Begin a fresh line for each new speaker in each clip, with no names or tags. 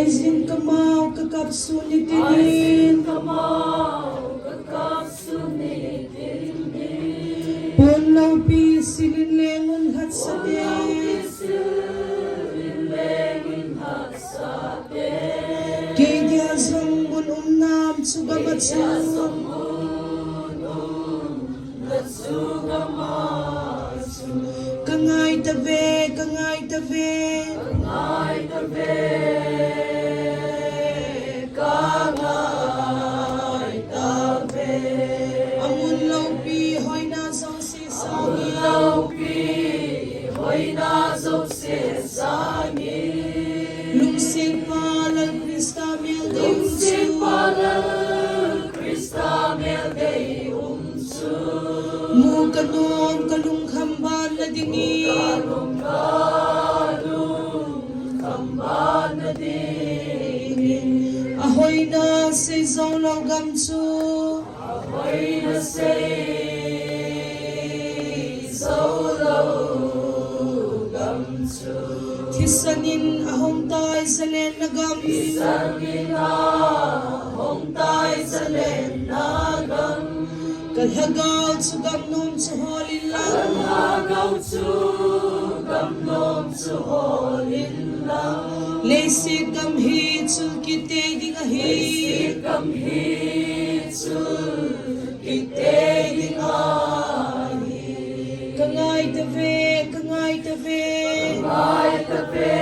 Aisin kamau kakapsunit inin. Punlaw pisilin lengon hat sa Kaya zambun nam sugamatsu. Kangay tabe, kangay tabe, kangay tabe, kangay tabe. Amun laupi hoy na sa sisangin. Amun laupi hoy na sa sisangin. Lungsig palal Krista mel de lungsig palal Krista mel de Mukanong kalungkamban na dingin. Kalungkamban na dingin. Ahoy na sa isang gamsu. Ahoy na sa isang gamsu. Tisanin ahong tay sa lenagam. Tisanin ahong tay sa lenagam. Kalhagaw sugam nom suholin lang. Kalhagaw sugam nom suholin lang. Lesik kam hit sulkite di ngahit. Lesik kam hit sulkite di ngahit. Kangay tabe, kangay tabe, kangay tabe.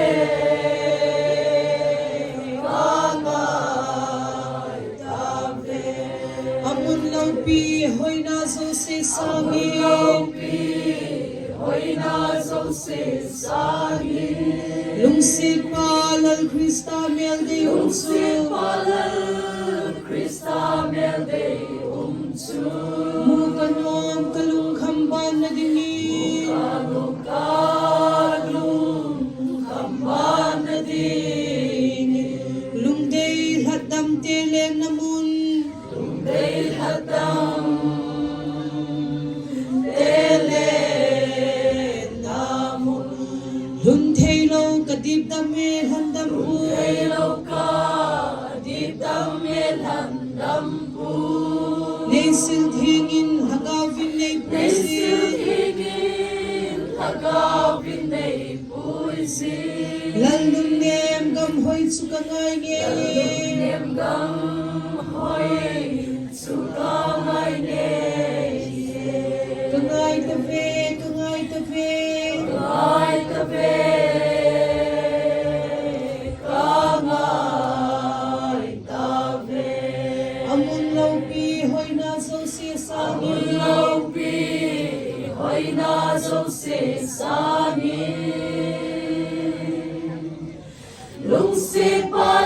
Laupi hoy na so sisangin. Laupi hoy na so sisangin. Lungsig palal Krista mel de umsu. Lungsig palal Krista mel de umsu. Mukanong kalungkamban na dingin. Mukanong kalungkamban na dingin. Lungday hatam telen namun. Lungday hatam telen namun. Lungday law kadib damel handam pu. Lungday law kadib damel handam pu. Lesil hingin hagawin ay puisi. Lesil hingin hagawin ay puisi. Lalung nem gam hoy sukangay ngeli. Lalung nem gam hoy sukangay ngeli. Kangay tabe, kangay tabe, kangay tabe, kangay tabe. Amun laupi hoy na so sisangin. Amun laupi hoy na so sisangin. Lungsig pa